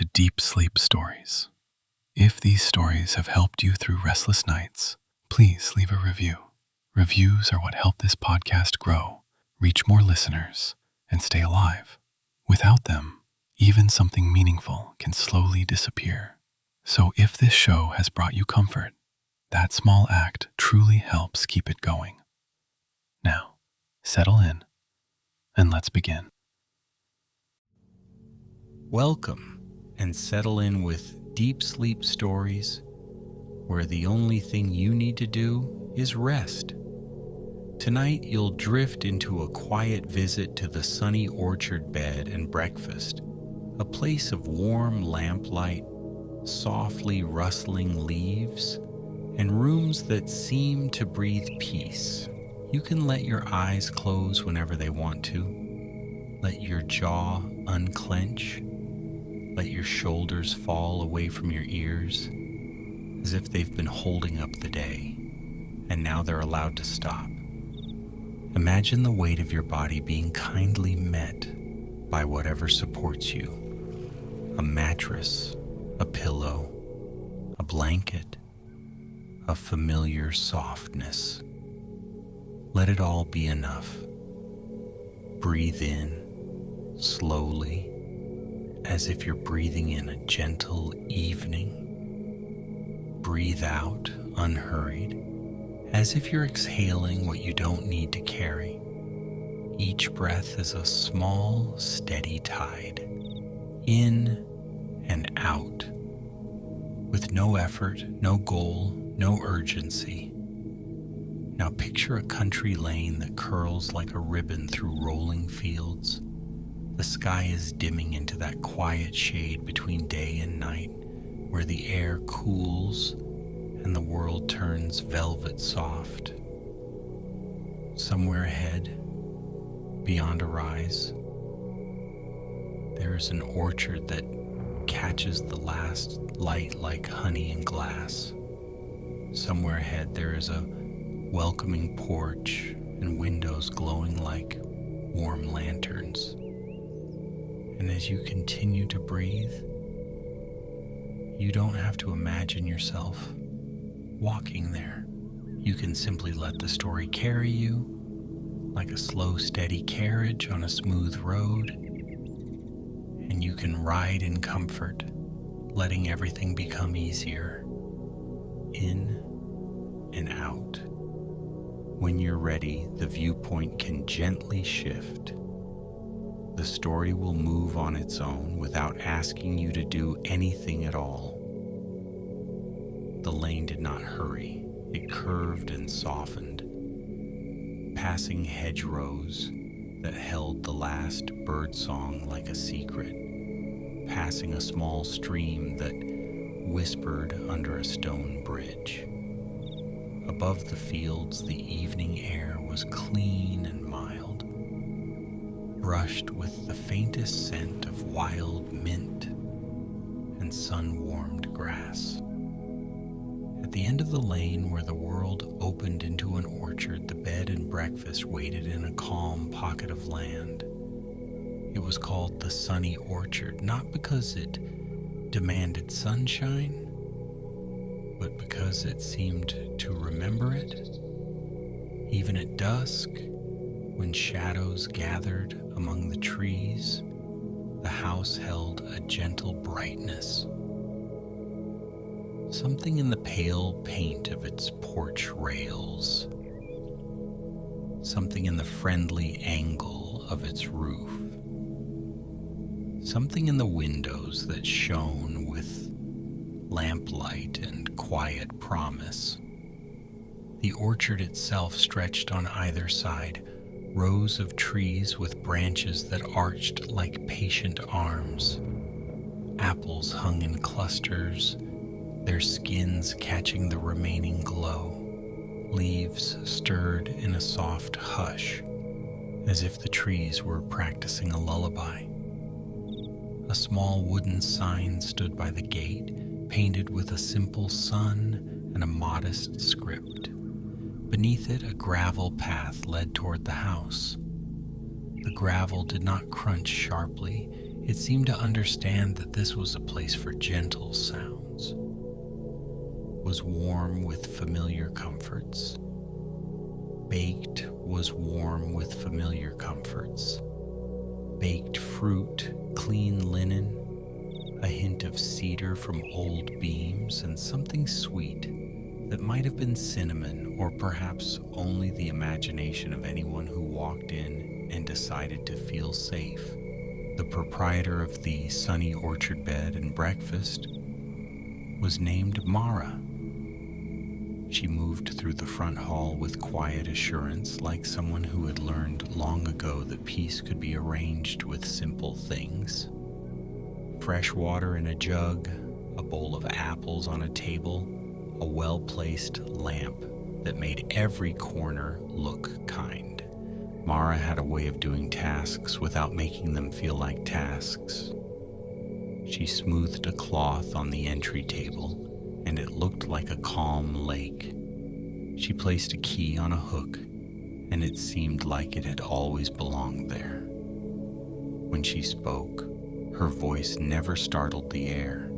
to Deep Sleep Stories. If these stories have helped you through restless nights, please leave a review. Reviews are what help this podcast grow, reach more listeners, and stay alive. Without them, even something meaningful can slowly disappear. So if this show has brought you comfort, that small act truly helps keep it going. Now, settle in, and let's begin. Welcome, and settle in with Deep Sleep Stories, where the only thing you need to do is rest. Tonight you'll drift into a quiet visit to the sunny orchard bed and breakfast, a place of warm lamplight, softly rustling leaves, and rooms that seem to breathe peace. You can let your eyes close whenever they want to. Let your jaw unclench. Let your shoulders fall away from your ears, as if they've been holding up the day, and now they're allowed to stop. Imagine the weight of your body being kindly met by whatever supports you. A mattress, a pillow, a blanket, a familiar softness. Let it all be enough. Breathe in, slowly, as if you're breathing in a gentle evening. Breathe out, unhurried, as if you're exhaling what you don't need to carry. Each breath is a small, steady tide, in and out, with no effort, no goal, no urgency. Now picture a country lane that curls like a ribbon through rolling fields. The sky is dimming into that quiet shade between day and night, where the air cools and the world turns velvet soft. Somewhere ahead, beyond a rise, there is an orchard that catches the last light like honey in glass. Somewhere ahead there is a welcoming porch and windows glowing like warm lanterns. And as you continue to breathe, you don't have to imagine yourself walking there. You can simply let the story carry you like a slow, steady carriage on a smooth road, and you can ride in comfort, letting everything become easier, in and out. When you're ready, the viewpoint can gently shift. The story will move on its own without asking you to do anything at all. The lane did not hurry. It curved and softened, passing hedgerows that held the last birdsong like a secret, passing a small stream that whispered under a stone bridge. Above the fields, the evening air was clean and mild, brushed with the faintest scent of wild mint and sun-warmed grass. At the end of the lane where the world opened into an orchard, the bed and breakfast waited in a calm pocket of land. It was called the Sunny Orchard, not because it demanded sunshine, but because it seemed to remember it. Even at dusk, when shadows gathered among the trees, the house held a gentle brightness. Something in the pale paint of its porch rails, something in the friendly angle of its roof, something in the windows that shone with lamplight and quiet promise. The orchard itself stretched on either side, rows of trees with branches that arched like patient arms. Apples hung in clusters, their skins catching the remaining glow. Leaves stirred in a soft hush, as if the trees were practicing a lullaby. A small wooden sign stood by the gate, painted with a simple sun and a modest script. Beneath it, a gravel path led toward the house. The gravel did not crunch sharply. It seemed to understand that this was a place for gentle sounds, was warm with familiar comforts. Baked was warm with familiar comforts. Baked fruit, clean linen, a hint of cedar from old beams, and something sweet that might have been cinnamon, or perhaps only the imagination of anyone who walked in and decided to feel safe. The proprietor of the sunny orchard bed and breakfast was named Mara. She moved through the front hall with quiet assurance, like someone who had learned long ago that peace could be arranged with simple things. Fresh water in a jug, a bowl of apples on a table, a well-placed lamp that made every corner look kind. Mara had a way of doing tasks without making them feel like tasks. She smoothed a cloth on the entry table, and it looked like a calm lake. She placed a key on a hook, and it seemed like it had always belonged there. When she spoke, her voice never startled the air.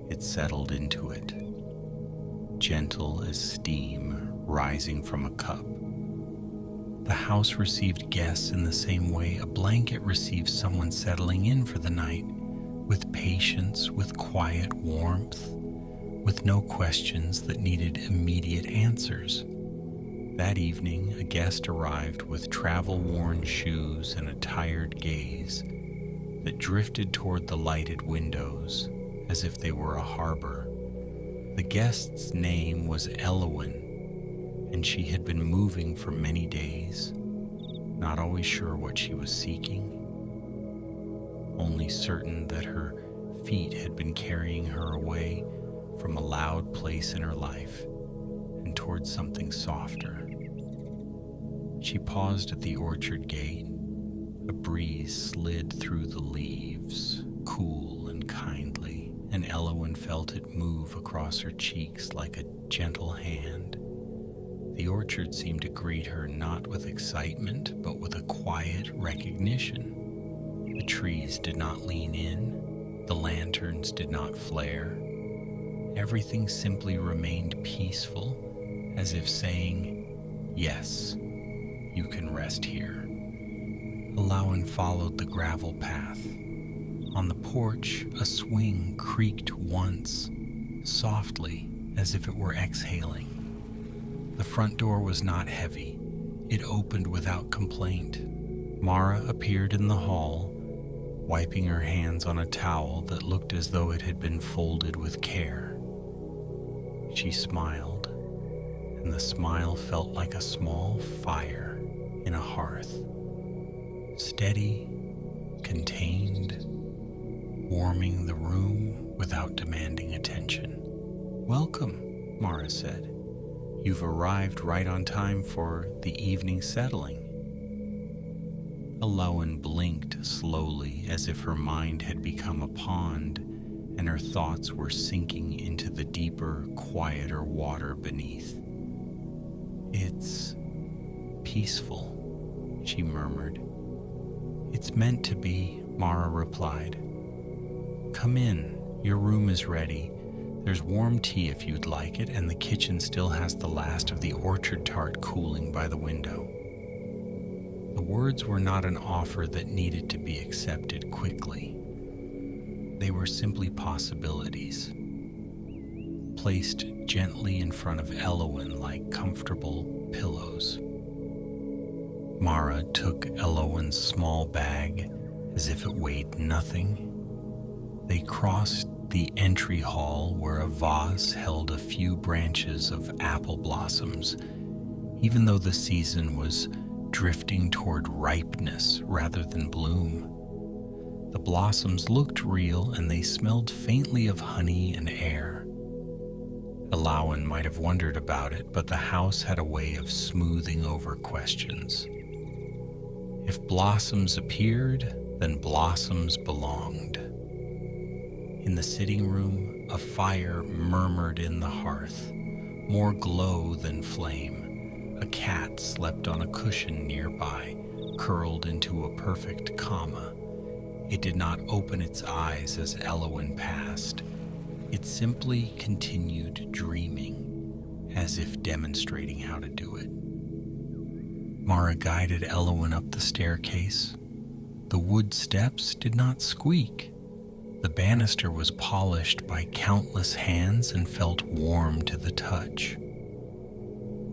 It settled into it, gentle as steam rising from a cup. The house received guests in the same way a blanket receives someone settling in for the night, with patience, with quiet warmth, with no questions that needed immediate answers. That evening, a guest arrived with travel-worn shoes and a tired gaze that drifted toward the lighted windows as if they were a harbor. The guest's name was Elowen, and she had been moving for many days, not always sure what she was seeking, only certain that her feet had been carrying her away from a loud place in her life and towards something softer. She paused at the orchard gate. A breeze slid through the leaves, cool and kindly, and Elowen felt it move across her cheeks like a gentle hand. The orchard seemed to greet her not with excitement, but with a quiet recognition. The trees did not lean in, the lanterns did not flare. Everything simply remained peaceful, as if saying, "Yes, you can rest here." Elowen followed the gravel path. On the porch, a swing creaked once, softly, as if it were exhaling. The front door was not heavy. It opened without complaint. Mara appeared in the hall, wiping her hands on a towel that looked as though it had been folded with care. She smiled, and the smile felt like a small fire in a hearth. Steady, contained, warming the room without demanding attention. "Welcome," Mara said. "You've arrived right on time for the evening settling." Elowen blinked slowly, as if her mind had become a pond and her thoughts were sinking into the deeper, quieter water beneath. "It's peaceful," she murmured. "It's meant to be," Mara replied. "Come in, your room is ready. There's warm tea if you'd like it, and the kitchen still has the last of the orchard tart cooling by the window." The words were not an offer that needed to be accepted quickly. They were simply possibilities, placed gently in front of Elowen like comfortable pillows. Mara took Elowen's small bag as if it weighed nothing. They crossed the entry hall where a vase held a few branches of apple blossoms, even though the season was drifting toward ripeness rather than bloom. The blossoms looked real, and they smelled faintly of honey and air. Elowen might have wondered about it, but the house had a way of smoothing over questions. If blossoms appeared, then blossoms belonged. In the sitting room, a fire murmured in the hearth, more glow than flame. A cat slept on a cushion nearby, curled into a perfect comma. It did not open its eyes as Elowen passed. It simply continued dreaming, as if demonstrating how to do it. Mara guided Elowen up the staircase. The wood steps did not squeak. The banister was polished by countless hands and felt warm to the touch.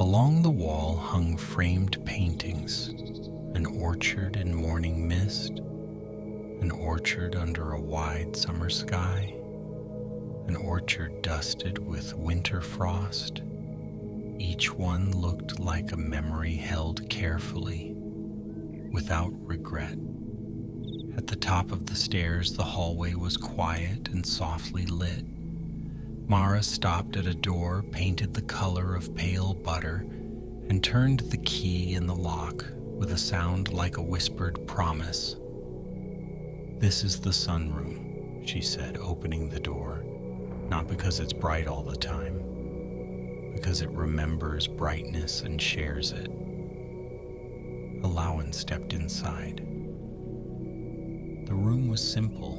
Along the wall hung framed paintings, an orchard in morning mist, an orchard under a wide summer sky, an orchard dusted with winter frost. Each one looked like a memory held carefully, without regret. At the top of the stairs, the hallway was quiet and softly lit. Mara stopped at a door painted the color of pale butter and turned the key in the lock with a sound like a whispered promise. "This is the sunroom," she said, opening the door, not because it's bright all the time, because it remembers brightness and shares it. Elowen stepped inside. The room was simple,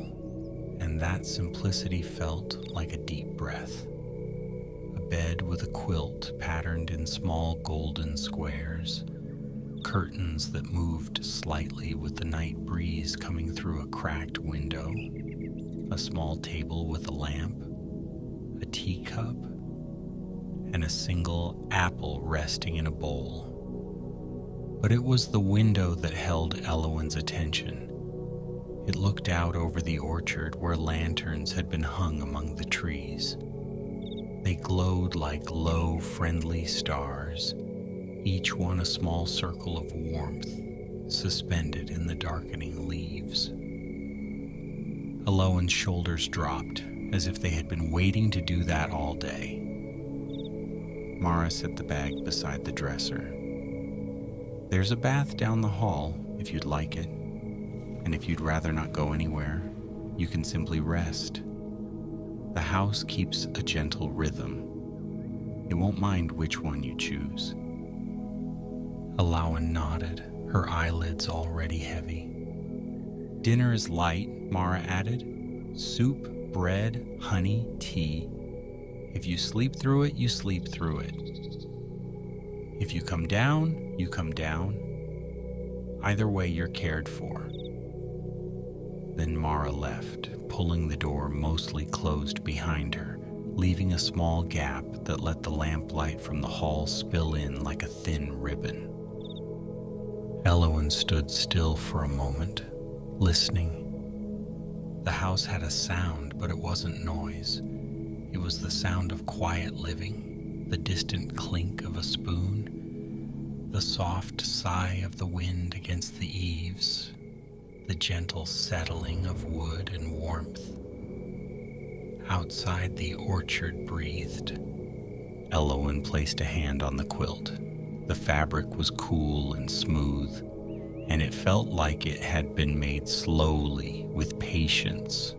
and that simplicity felt like a deep breath. A bed with a quilt patterned in small golden squares, curtains that moved slightly with the night breeze coming through a cracked window, a small table with a lamp, a teacup, and a single apple resting in a bowl. But it was the window that held Elowen's attention. It looked out over the orchard where lanterns had been hung among the trees. They glowed like low, friendly stars, each one a small circle of warmth suspended in the darkening leaves. Elowen's shoulders dropped, as if they had been waiting to do that all day. Mara set the bag beside the dresser. "There's a bath down the hall, if you'd like it. And if you'd rather not go anywhere, you can simply rest. The house keeps a gentle rhythm. It won't mind which one you choose." Elowen nodded, her eyelids already heavy. "Dinner is light," Mara added. "Soup, bread, honey, tea. If you sleep through it, you sleep through it. If you come down, you come down. Either way, you're cared for." Then Mara left, pulling the door mostly closed behind her, leaving a small gap that let the lamplight from the hall spill in like a thin ribbon. Elowen stood still for a moment, listening. The house had a sound, but it wasn't noise. It was the sound of quiet living, the distant clink of a spoon, the soft sigh of the wind against the eaves, the gentle settling of wood and warmth. Outside, the orchard breathed. Elowen placed a hand on the quilt. The fabric was cool and smooth, and it felt like it had been made slowly, with patience,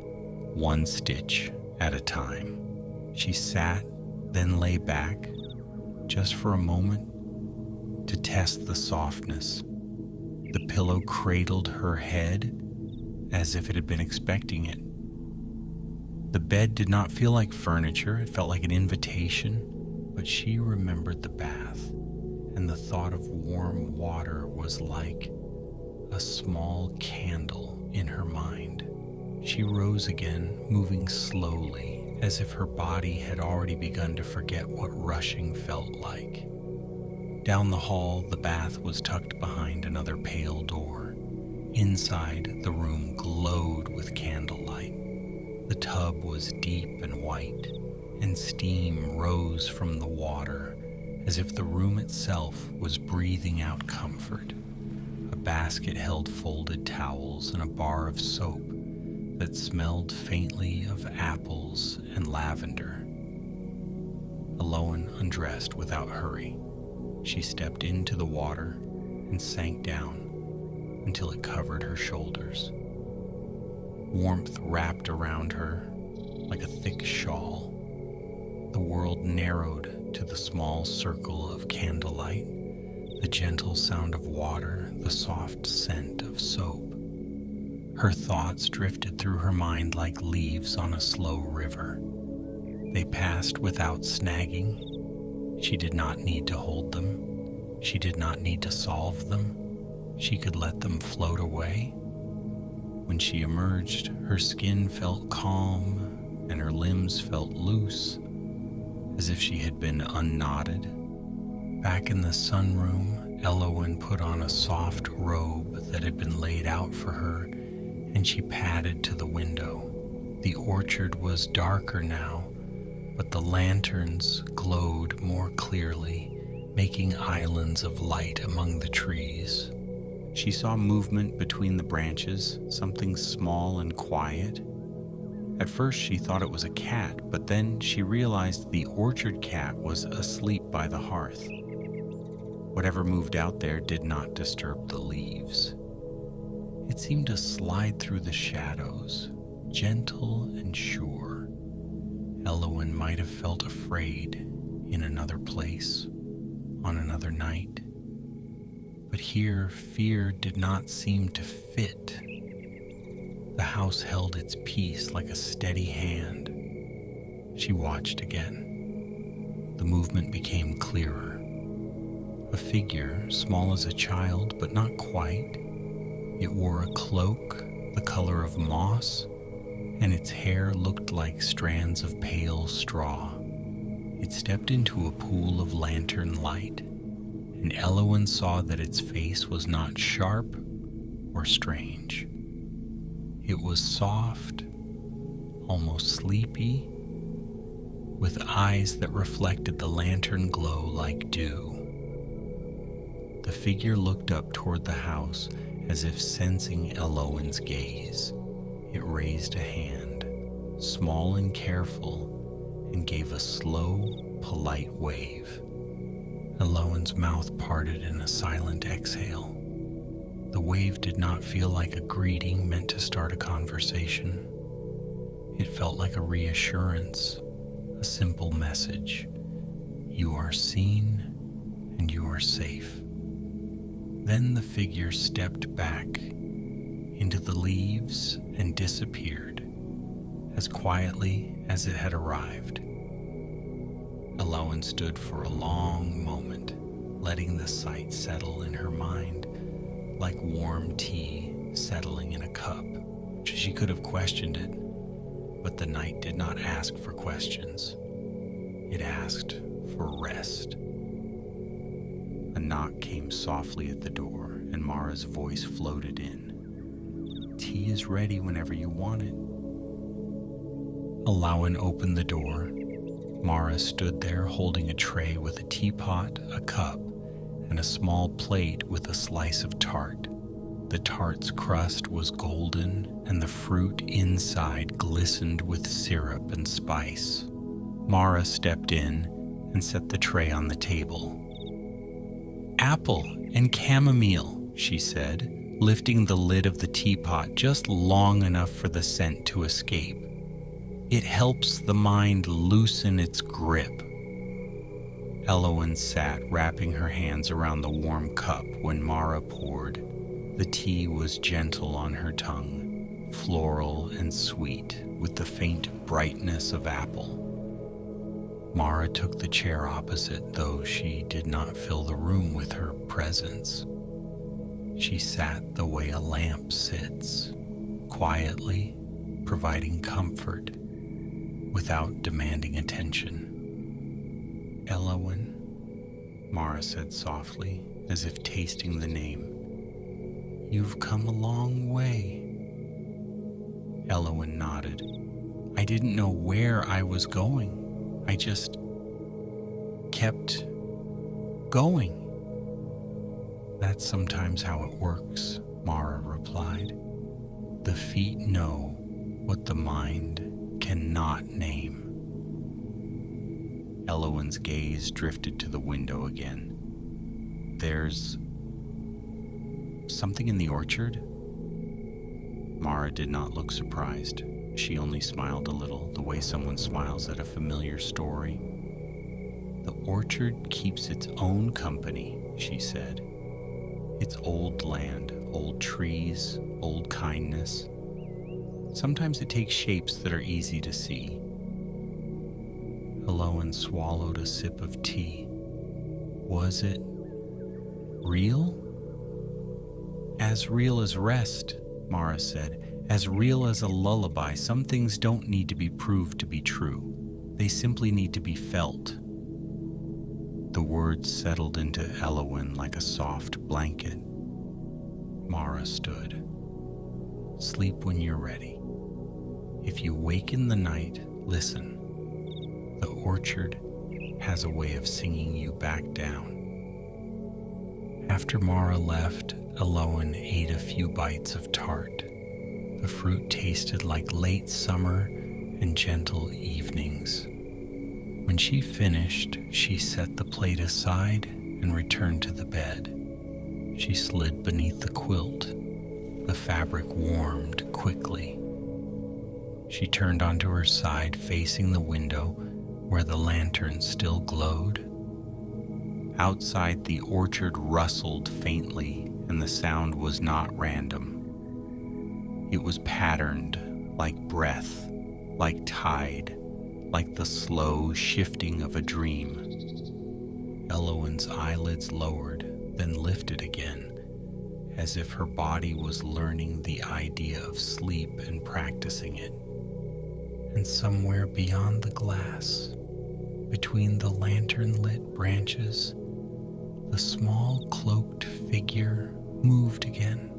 one stitch at a time. She sat, then lay back, just for a moment, to test the softness. The pillow cradled her head as if it had been expecting it. The bed did not feel like furniture, it felt like an invitation, but she remembered the bath, and the thought of warm water was like a small candle in her mind. She rose again, moving slowly, as if her body had already begun to forget what rushing felt like. Down the hall, the bath was tucked behind another pale door. Inside, the room glowed with candlelight. The tub was deep and white, and steam rose from the water as if the room itself was breathing out comfort. A basket held folded towels and a bar of soap that smelled faintly of apples and lavender. Elowen undressed without hurry. She stepped into the water and sank down until it covered her shoulders. Warmth wrapped around her like a thick shawl. The world narrowed to the small circle of candlelight, the gentle sound of water, the soft scent of soap. Her thoughts drifted through her mind like leaves on a slow river. They passed without snagging. She did not need to hold them. She did not need to solve them. She could let them float away. When she emerged, her skin felt calm and her limbs felt loose, as if she had been unknotted. Back in the sunroom, Elowen put on a soft robe that had been laid out for her, and she padded to the window. The orchard was darker now, but the lanterns glowed more clearly, making islands of light among the trees. She saw movement between the branches, something small and quiet. At first she thought it was a cat, but then she realized the orchard cat was asleep by the hearth. Whatever moved out there did not disturb the leaves. It seemed to slide through the shadows, gentle and sure. Elowen might have felt afraid in another place, on another night. But here, fear did not seem to fit. The house held its peace like a steady hand. She watched again. The movement became clearer. A figure, small as a child, but not quite. It wore a cloak the color of moss, and its hair looked like strands of pale straw. It stepped into a pool of lantern light, and Elowen saw that its face was not sharp or strange. It was soft, almost sleepy, with eyes that reflected the lantern glow like dew. The figure looked up toward the house as if sensing Elowen's gaze. It raised a hand, small and careful, and gave a slow, polite wave. Elowen's mouth parted in a silent exhale. The wave did not feel like a greeting meant to start a conversation. It felt like a reassurance, a simple message. You are seen and you are safe. Then the figure stepped back into the leaves and disappeared as quietly as it had arrived. Elowen stood for a long moment, letting the sight settle in her mind like warm tea settling in a cup. She could have questioned it, but the night did not ask for questions. It asked for rest. A knock came softly at the door, and Mara's voice floated in. Tea is ready whenever you want it. Elowen opened the door. Mara stood there holding a tray with a teapot, a cup, and a small plate with a slice of tart. The tart's crust was golden, and the fruit inside glistened with syrup and spice. Mara stepped in and set the tray on the table. Apple and chamomile, she said, lifting the lid of the teapot just long enough for the scent to escape. It helps the mind loosen its grip. Elowen sat, wrapping her hands around the warm cup when Mara poured. The tea was gentle on her tongue, floral and sweet, with the faint brightness of apple. Mara took the chair opposite, though she did not fill the room with her presence. She sat the way a lamp sits, quietly, providing comfort, without demanding attention. Elowen, Mara said softly, as if tasting the name. You've come a long way. Elowen nodded. I didn't know where I was going. I just kept going. That's sometimes how it works, Mara replied. The feet know what the mind cannot name. Elowen's gaze drifted to the window again. There's something in the orchard? Mara did not look surprised. She only smiled a little, the way someone smiles at a familiar story. The orchard keeps its own company, she said. It's old land, old trees, old kindness. Sometimes it takes shapes that are easy to see. Elowen swallowed a sip of tea. Was it real? As real as rest, Mara said. As real as a lullaby. Some things don't need to be proved to be true. They simply need to be felt. The words settled into Elowen like a soft blanket. Mara stood. Sleep when you're ready. If you wake in the night, listen. The orchard has a way of singing you back down. After Mara left, Elowen ate a few bites of tart. The fruit tasted like late summer and gentle evenings. When she finished, she set the plate aside and returned to the bed. She slid beneath the quilt. The fabric warmed quickly. She turned onto her side, facing the window where the lantern still glowed. Outside, the orchard rustled faintly, and the sound was not random. It was patterned, like breath, like tide, like the slow shifting of a dream. Elowen's eyelids lowered, then lifted again, as if her body was learning the idea of sleep and practicing it. And somewhere beyond the glass, between the lantern-lit branches, the small cloaked figure moved again,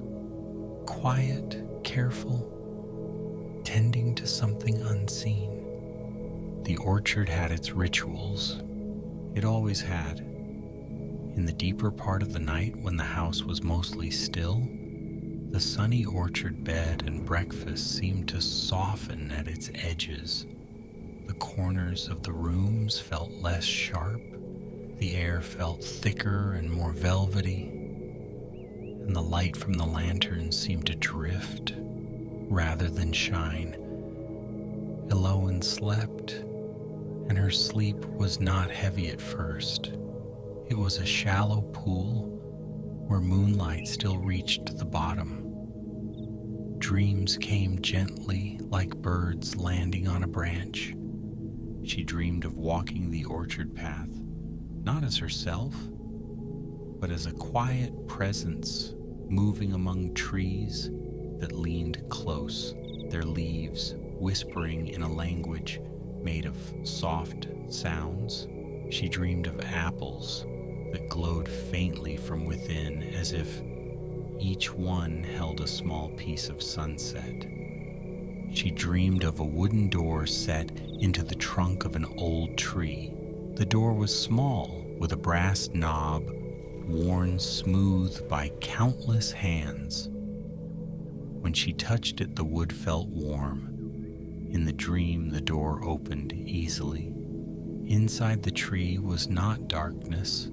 quiet, careful, tending to something unseen. The orchard had its rituals. It always had. In the deeper part of the night, when the house was mostly still, the sunny orchard bed and breakfast seemed to soften at its edges. The corners of the rooms felt less sharp. The air felt thicker and more velvety, and the light from the lantern seemed to drift rather than shine. Elowen slept, and her sleep was not heavy at first. It was a shallow pool where moonlight still reached the bottom. Dreams came gently like birds landing on a branch. She dreamed of walking the orchard path, not as herself, but as a quiet presence moving among trees that leaned close, their leaves whispering in a language made of soft sounds. She dreamed of apples that glowed faintly from within, as if each one held a small piece of sunset. She dreamed of a wooden door set into the trunk of an old tree. The door was small, with a brass knob worn smooth by countless hands. When she touched it, the wood felt warm. In the dream, the door opened easily. Inside the tree was not darkness,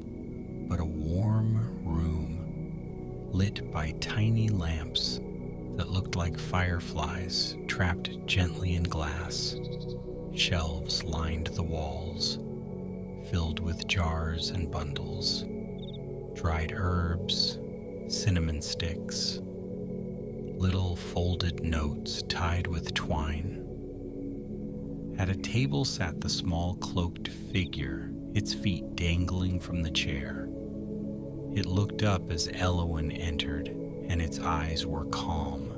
but a warm room, lit by tiny lamps that looked like fireflies trapped gently in glass. Shelves lined the walls, filled with jars and bundles, dried herbs, cinnamon sticks, little folded notes tied with twine. At a table sat the small cloaked figure, its feet dangling from the chair. It looked up as Elowen entered, and its eyes were calm.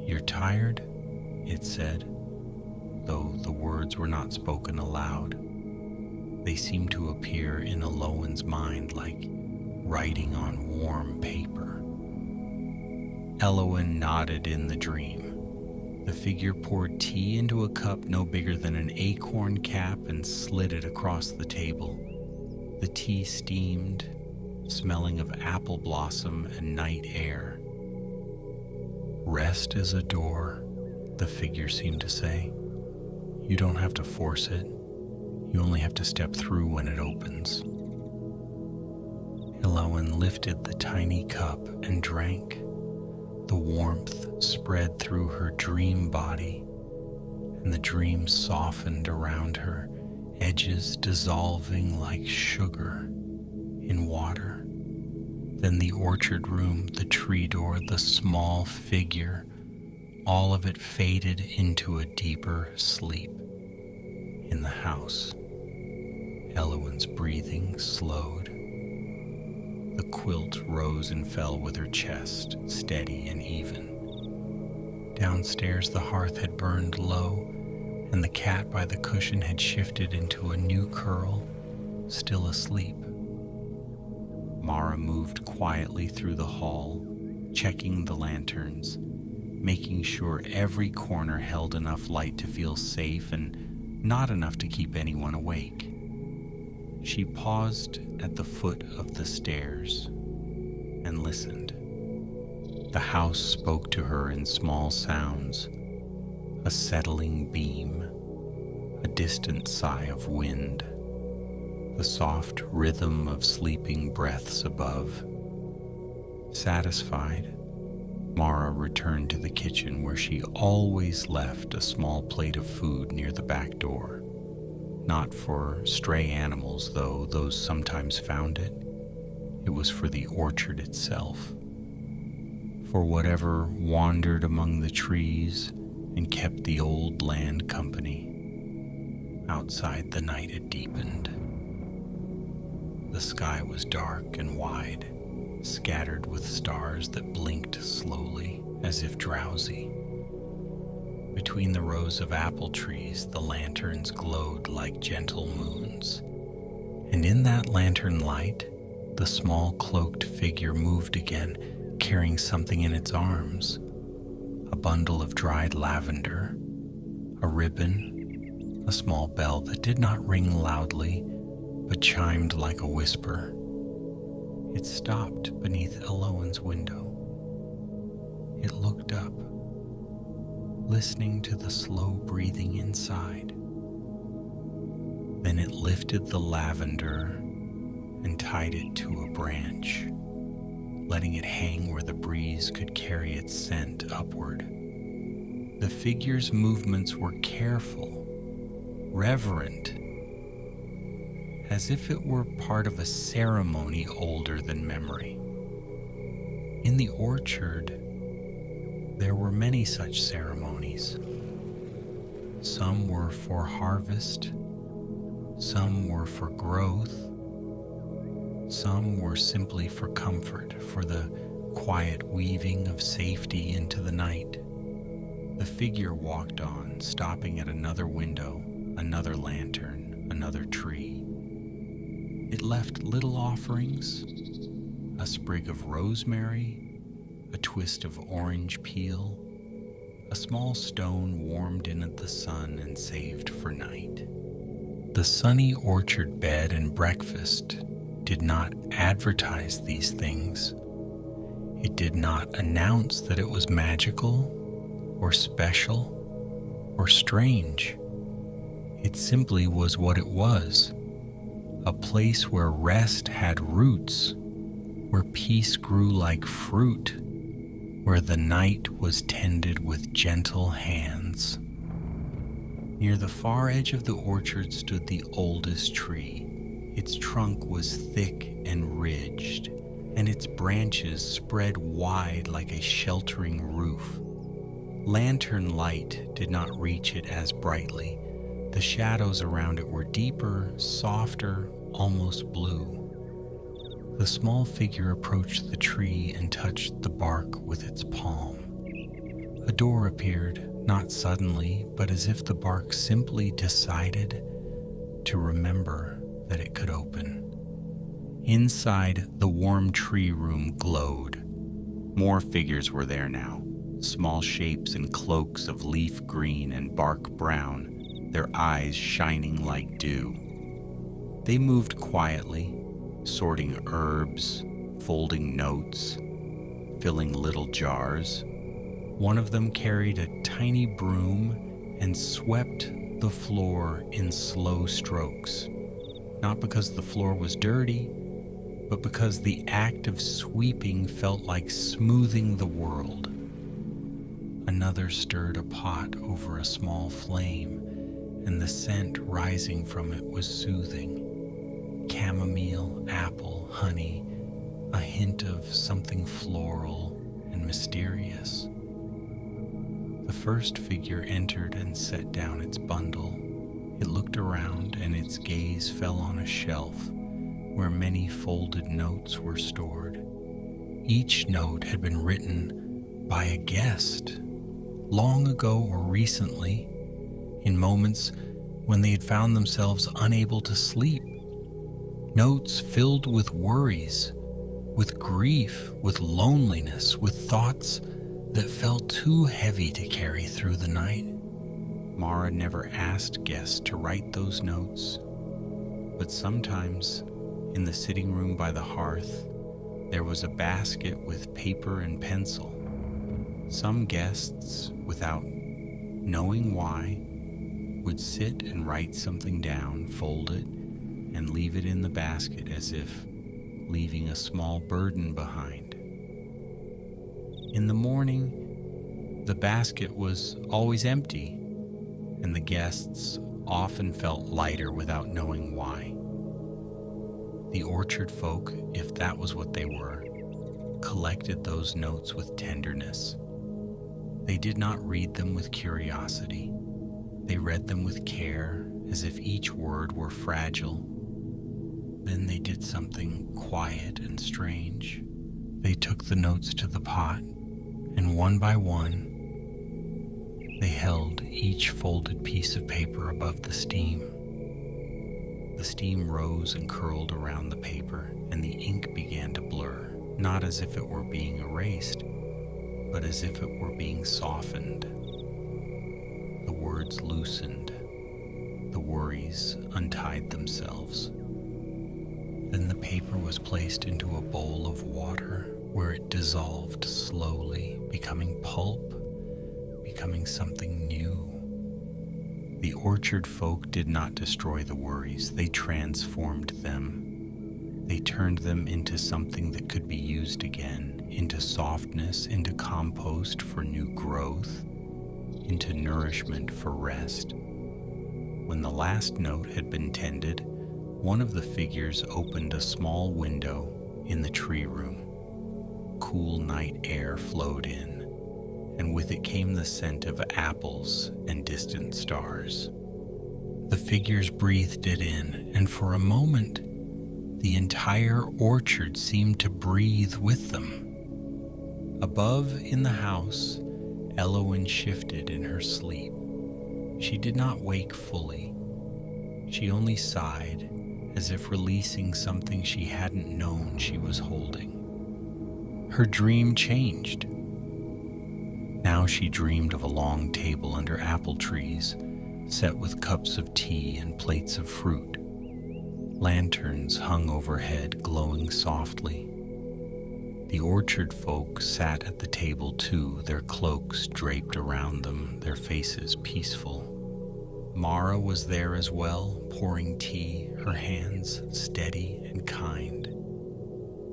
"You're tired?" it said, though the words were not spoken aloud. They seemed to appear in Elowen's mind like writing on warm paper. Elowen nodded in the dream. The figure poured tea into a cup no bigger than an acorn cap and slid it across the table. The tea steamed, smelling of apple blossom and night air. "Rest is a door," the figure seemed to say. "You don't have to force it. You only have to step through when it opens." Elowen lifted the tiny cup and drank. The warmth spread through her dream body, and the dream softened around her, edges dissolving like sugar in water. Then the orchard room, the tree door, the small figure, all of it faded into a deeper sleep. In the house, Elowen's breathing slowed. The quilt rose and fell with her chest, steady and even. Downstairs, the hearth had burned low, and the cat by the cushion had shifted into a new curl, still asleep. Mara moved quietly through the hall, checking the lanterns, making sure every corner held enough light to feel safe and not enough to keep anyone awake. She paused at the foot of the stairs and listened. The house spoke to her in small sounds, a settling beam, a distant sigh of wind, the soft rhythm of sleeping breaths above. Satisfied, Mara returned to the kitchen where she always left a small plate of food near the back door. Not for stray animals, though those sometimes found it. It was for the orchard itself. For whatever wandered among the trees and kept the old land company. Outside, the night had deepened. The sky was dark and wide, scattered with stars that blinked slowly, as if drowsy. Between the rows of apple trees, the lanterns glowed like gentle moons. And in that lantern light, the small cloaked figure moved again, carrying something in its arms. A bundle of dried lavender, a ribbon, a small bell that did not ring loudly, but chimed like a whisper. It stopped beneath Elowen's window. It looked up, listening to the slow breathing inside. Then it lifted the lavender and tied it to a branch, letting it hang where the breeze could carry its scent upward. The figure's movements were careful, reverent, as if it were part of a ceremony older than memory. In the orchard, there were many such ceremonies. Some were for harvest, some were for growth, some were simply for comfort, for the quiet weaving of safety into the night. The figure walked on, stopping at another window, another lantern, another tree. It left little offerings, a sprig of rosemary, a twist of orange peel, a small stone warmed in at the sun and saved for night. The sunny orchard bed and breakfast did not advertise these things. It did not announce that it was magical or special or strange. It simply was what it was, a place where rest had roots, where peace grew like fruit, where the night was tended with gentle hands. Near the far edge of the orchard stood the oldest tree. Its trunk was thick and ridged, and its branches spread wide like a sheltering roof. Lantern light did not reach it as brightly. The shadows around it were deeper, softer, almost blue. The small figure approached the tree and touched the bark with its palm. A door appeared, not suddenly, but as if the bark simply decided to remember that it could open. Inside, the warm tree room glowed. More figures were there now, small shapes in cloaks of leaf green and bark brown, their eyes shining like dew. They moved quietly, sorting herbs, folding notes, filling little jars. One of them carried a tiny broom and swept the floor in slow strokes, not because the floor was dirty, but because the act of sweeping felt like smoothing the world. Another stirred a pot over a small flame, and the scent rising from it was soothing. Chamomile, apple, honey, a hint of something floral and mysterious. The first figure entered and set down its bundle. It looked around, and its gaze fell on a shelf where many folded notes were stored. Each note had been written by a guest, long ago or recently, in moments when they had found themselves unable to sleep. Notes filled with worries, with grief, with loneliness, with thoughts that felt too heavy to carry through the night. Mara never asked guests to write those notes, but sometimes, in the sitting room by the hearth, there was a basket with paper and pencil. Some guests, without knowing why, would sit and write something down, fold it, and leave it in the basket as if leaving a small burden behind. In the morning, the basket was always empty, and the guests often felt lighter without knowing why. The orchard folk, if that was what they were, collected those notes with tenderness. They did not read them with curiosity. They read them with care, as if each word were fragile. Then they did something quiet and strange. They took the notes to the pot, and one by one, they held each folded piece of paper above the steam. The steam rose and curled around the paper, and the ink began to blur, not as if it were being erased, but as if it were being softened. The words loosened. The worries untied themselves. Then the paper was placed into a bowl of water, where it dissolved slowly, becoming pulp, becoming something new. The orchard folk did not destroy the worries. They transformed them. They turned them into something that could be used again, into softness, into compost for new growth, into nourishment for rest. When the last note had been tended, one of the figures opened a small window in the tree room. Cool night air flowed in, and with it came the scent of apples and distant stars. The figures breathed it in, and for a moment, the entire orchard seemed to breathe with them. Above in the house, Elowen shifted in her sleep. She did not wake fully. She only sighed, as if releasing something she hadn't known she was holding. Her dream changed. Now she dreamed of a long table under apple trees, set with cups of tea and plates of fruit. Lanterns hung overhead, glowing softly. The orchard folk sat at the table too, their cloaks draped around them, their faces peaceful. Mara was there as well, pouring tea, her hands steady and kind.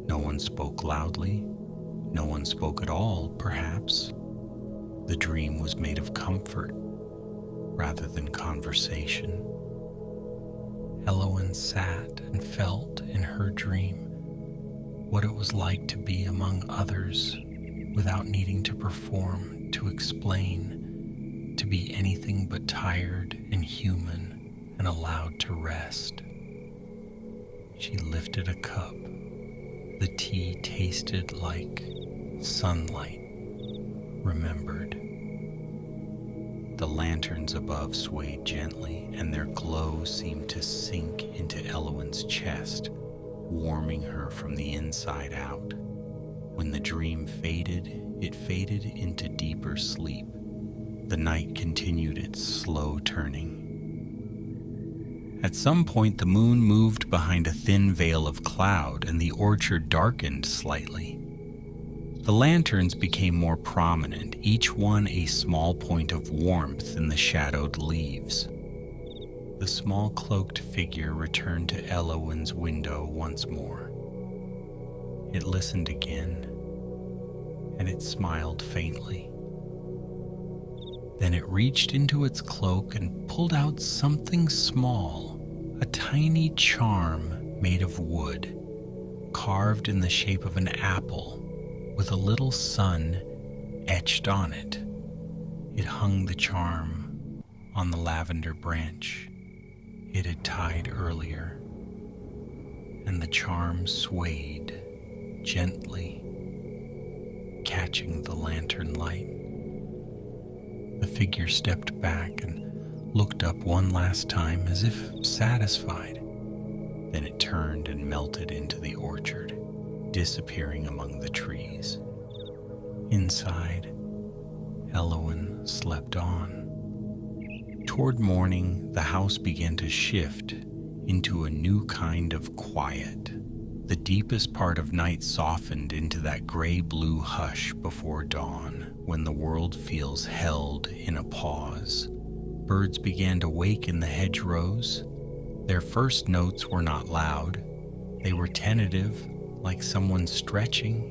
No one spoke loudly. No one spoke at all, perhaps. The dream was made of comfort rather than conversation. Elowen sat and felt in her dream what it was like to be among others without needing to perform, to explain, to be anything but tired and human and allowed to rest. She lifted a cup. The tea tasted like sunlight, remembered. The lanterns above swayed gently, and their glow seemed to sink into Elowen's chest, warming her from the inside out. When the dream faded, it faded into deeper sleep. The night continued its slow turning. At some point, the moon moved behind a thin veil of cloud, and the orchard darkened slightly. The lanterns became more prominent, each one a small point of warmth in the shadowed leaves. The small cloaked figure returned to Elowen's window once more. It listened again, and it smiled faintly. Then it reached into its cloak and pulled out something small, a tiny charm made of wood, carved in the shape of an apple with a little sun etched on it. It hung the charm on the lavender branch it had tied earlier, and the charm swayed gently, catching the lantern light. The figure stepped back and looked up one last time as if satisfied. Then it turned and melted into the orchard, disappearing among the trees. Inside, Elowen slept on. Toward morning, the house began to shift into a new kind of quiet. The deepest part of night softened into that gray-blue hush before dawn, when the world feels held in a pause. Birds began to wake in the hedgerows. Their first notes were not loud. They were tentative, like someone stretching.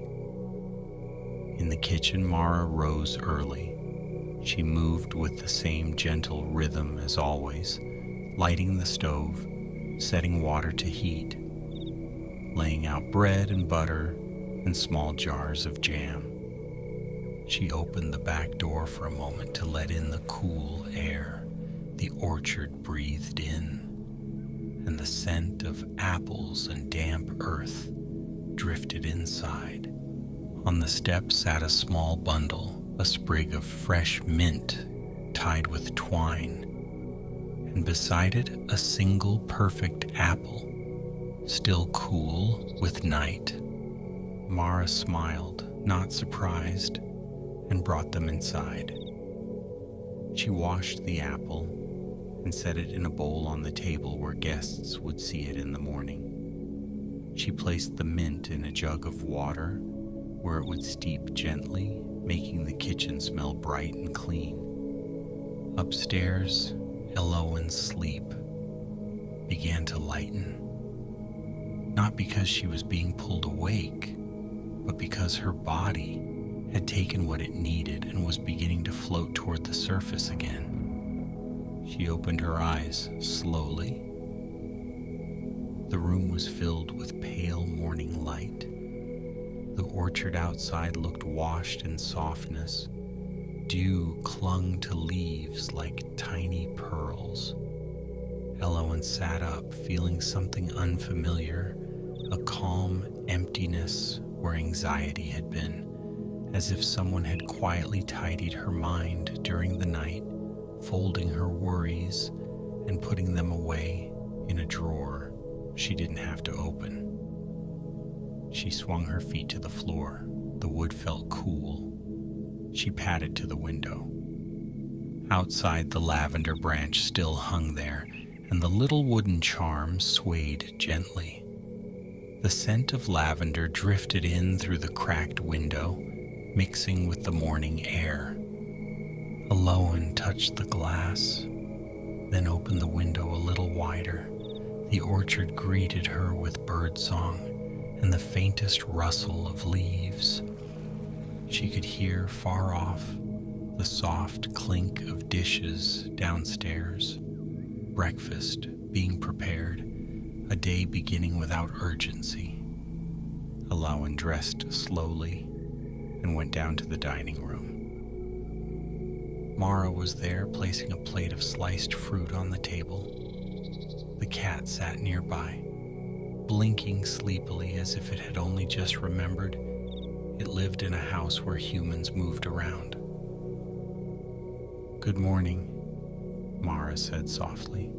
In the kitchen, Mara rose early. She moved with the same gentle rhythm as always, lighting the stove, setting water to heat, laying out bread and butter and small jars of jam. She opened the back door for a moment to let in the cool air the orchard breathed in, and the scent of apples and damp earth drifted inside. On the step sat a small bundle, a sprig of fresh mint tied with twine, and beside it a single perfect apple, still cool with night. Mara smiled, not surprised, and brought them inside. She washed the apple and set it in a bowl on the table where guests would see it in the morning. She placed the mint in a jug of water where it would steep gently, making the kitchen smell bright and clean. Upstairs, Elowen's sleep began to lighten, not because she was being pulled awake, but because her body had taken what it needed and was beginning to float toward the surface again. She opened her eyes slowly. The room was filled with pale morning light. The orchard outside looked washed in softness. Dew clung to leaves like tiny pearls. Elowen sat up, feeling something unfamiliar, a calm emptiness where anxiety had been, as if someone had quietly tidied her mind during the night, folding her worries and putting them away in a drawer she didn't have to open. She swung her feet to the floor. The wood felt cool. She padded to the window. Outside, the lavender branch still hung there, and the little wooden charm swayed gently. The scent of lavender drifted in through the cracked window, mixing with the morning air. Elowen touched the glass, then opened the window a little wider. The orchard greeted her with birdsong and the faintest rustle of leaves. She could hear far off the soft clink of dishes downstairs, breakfast being prepared, a day beginning without urgency. Elowen dressed slowly and went down to the dining room. Mara was there, placing a plate of sliced fruit on the table. The cat sat nearby, blinking sleepily as if it had only just remembered it lived in a house where humans moved around. "Good morning," Mara said softly.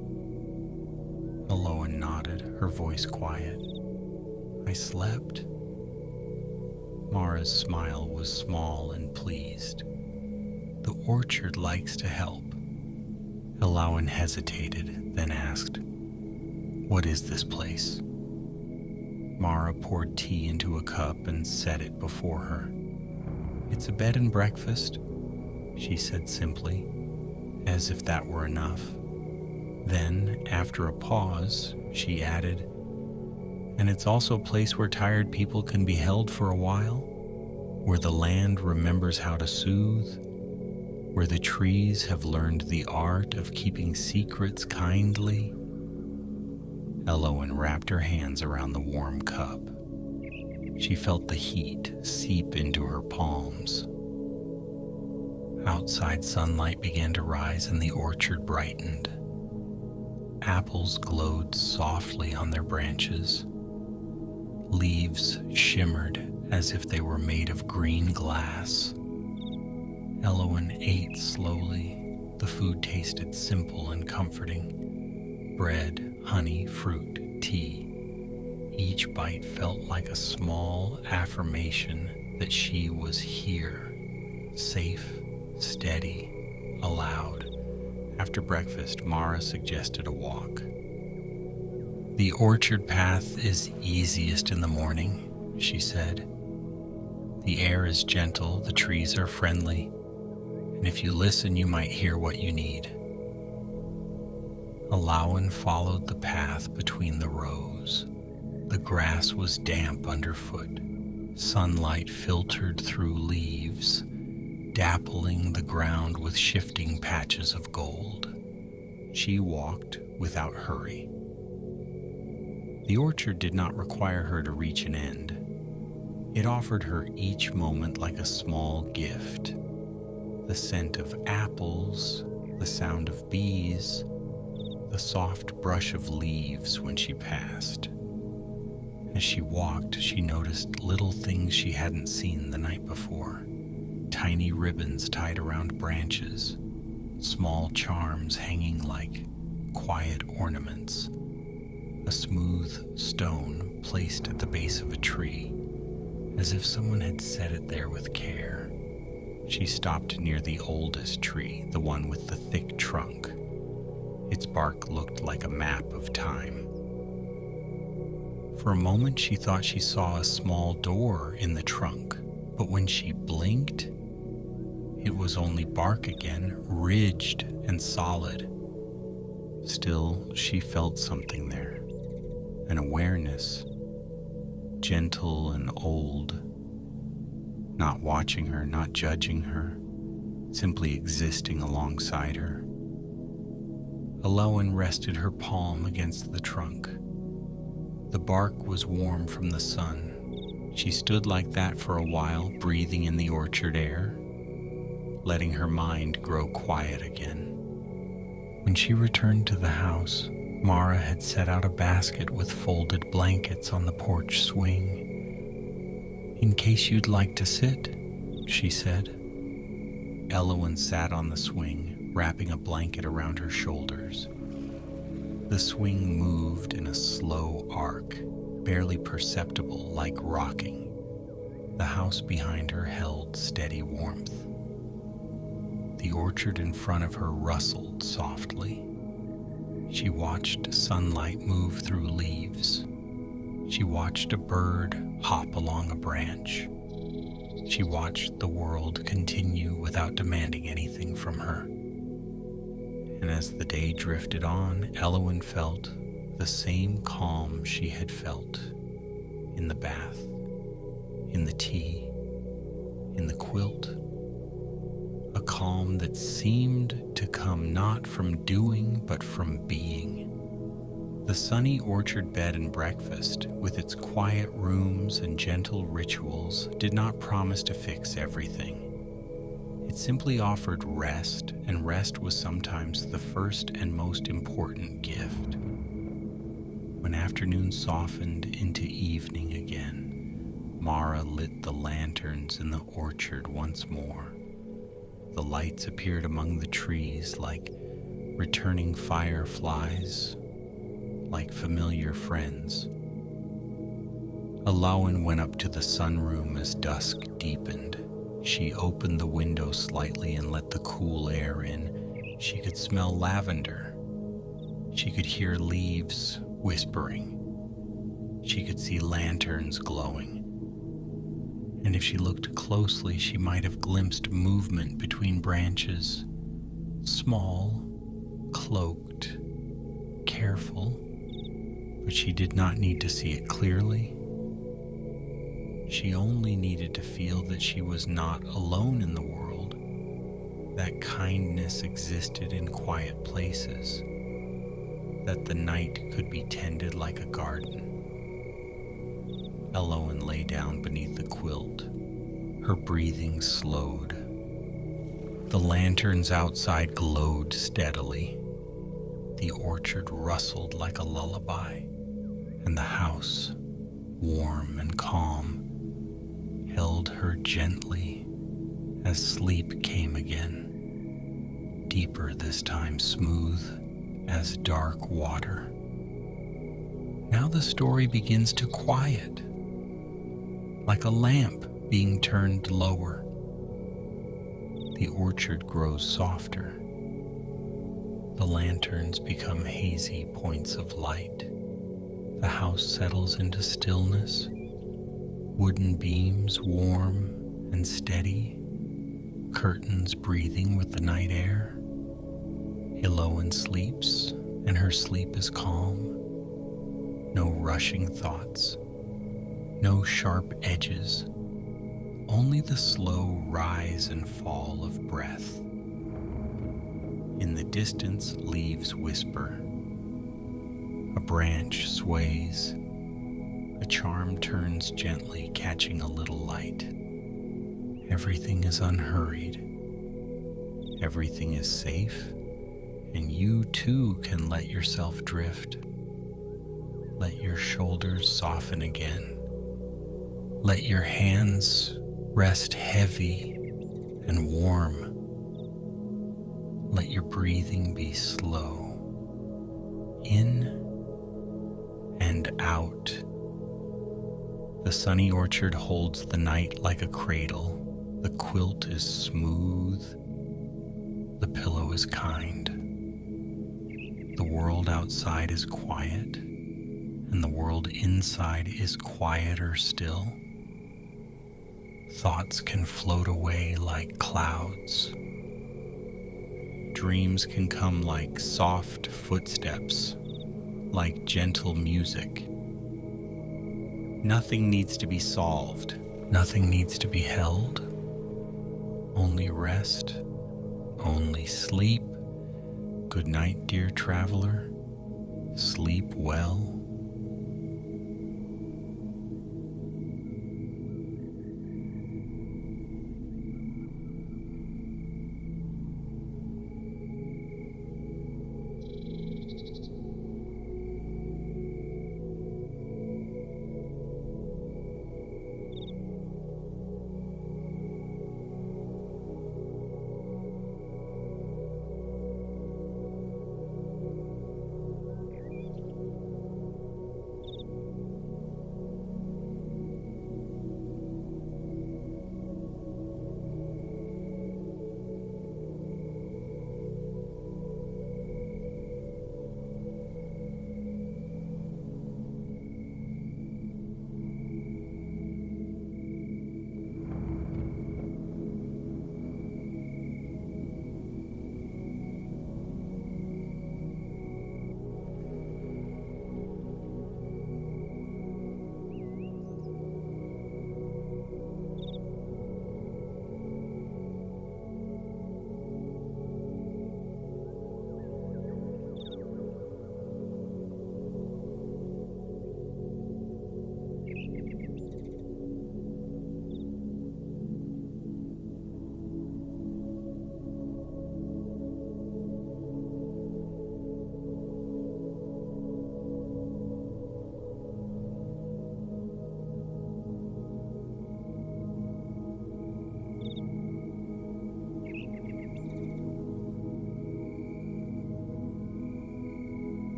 Elowen nodded, her voice quiet. "I slept?" Mara's smile was small and pleased. "The orchard likes to help." Elowen hesitated, then asked, "What is this place?" Mara poured tea into a cup and set it before her. "It's a bed and breakfast," she said simply, as if that were enough. Then, after a pause, she added, "And it's also a place where tired people can be held for a while, where the land remembers how to soothe, where the trees have learned the art of keeping secrets kindly." Elowen wrapped her hands around the warm cup. She felt the heat seep into her palms. Outside sunlight began to rise and the orchard brightened. Apples glowed softly on their branches. Leaves shimmered as if they were made of green glass. Elowen ate slowly. The food tasted simple and comforting. Bread, honey, fruit, tea. Each bite felt like a small affirmation that she was here, safe, steady, allowed. After breakfast, Mara suggested a walk. The orchard path is easiest in the morning, she said. The air is gentle, the trees are friendly, and if you listen, you might hear what you need. Elowen followed the path between the rows. The grass was damp underfoot. Sunlight filtered through leaves, dappling the ground with shifting patches of gold. She walked without hurry. The orchard did not require her to reach an end. It offered her each moment like a small gift. The scent of apples, the sound of bees, the soft brush of leaves when she passed. As she walked, she noticed little things she hadn't seen the night before. Tiny ribbons tied around branches, small charms hanging like quiet ornaments, a smooth stone placed at the base of a tree, as if someone had set it there with care. She stopped near the oldest tree, the one with the thick trunk. Its bark looked like a map of time. For a moment, she thought she saw a small door in the trunk, but when she blinked, it was only bark again, ridged and solid. Still, she felt something there, an awareness, gentle and old, not watching her, not judging her, simply existing alongside her. Elowen rested her palm against the trunk. The bark was warm from the sun. She stood like that for a while, breathing in the orchard air, letting her mind grow quiet again. When she returned to the house, Mara had set out a basket with folded blankets on the porch swing. "In case you'd like to sit," she said. Elowen sat on the swing, wrapping a blanket around her shoulders. The swing moved in a slow arc, barely perceptible, like rocking. The house behind her held steady warmth. The orchard in front of her rustled softly. She watched sunlight move through leaves. She watched a bird hop along a branch. She watched the world continue without demanding anything from her. And as the day drifted on, Elowen felt the same calm she had felt in the bath, in the tea, in the quilt. A calm that seemed to come not from doing, but from being. The sunny orchard bed and breakfast, with its quiet rooms and gentle rituals, did not promise to fix everything. It simply offered rest, and rest was sometimes the first and most important gift. When afternoon softened into evening again, Mara lit the lanterns in the orchard once more. The lights appeared among the trees like returning fireflies, like familiar friends. Elowen went up to the sunroom as dusk deepened. She opened the window slightly and let the cool air in. She could smell lavender. She could hear leaves whispering. She could see lanterns glowing. And if she looked closely, she might have glimpsed movement between branches. Small, cloaked, careful, but she did not need to see it clearly. She only needed to feel that she was not alone in the world, that kindness existed in quiet places, that the night could be tended like a garden. Elowen lay down beneath the quilt. Her breathing slowed. The lanterns outside glowed steadily. The orchard rustled like a lullaby, and the house, warm and calm, held her gently as sleep came again, deeper this time, smooth as dark water. Now the story begins to quiet, like a lamp being turned lower. The orchard grows softer. The lanterns become hazy points of light. The house settles into stillness, wooden beams warm and steady, curtains breathing with the night air. Elowen sleeps, and her sleep is calm. No rushing thoughts, no sharp edges, only the slow rise and fall of breath. In the distance, leaves whisper. A branch sways. A charm turns gently, catching a little light. Everything is unhurried. Everything is safe, and you too can let yourself drift. Let your shoulders soften again. Let your hands rest heavy and warm. Let your breathing be slow, in and out. The sunny orchard holds the night like a cradle. The quilt is smooth. The pillow is kind. The world outside is quiet, and the world inside is quieter still. Thoughts can float away like clouds. Dreams can come like soft footsteps, like gentle music. Nothing needs to be solved. Nothing needs to be held. Only rest, only sleep. Good night, dear traveler. Sleep well.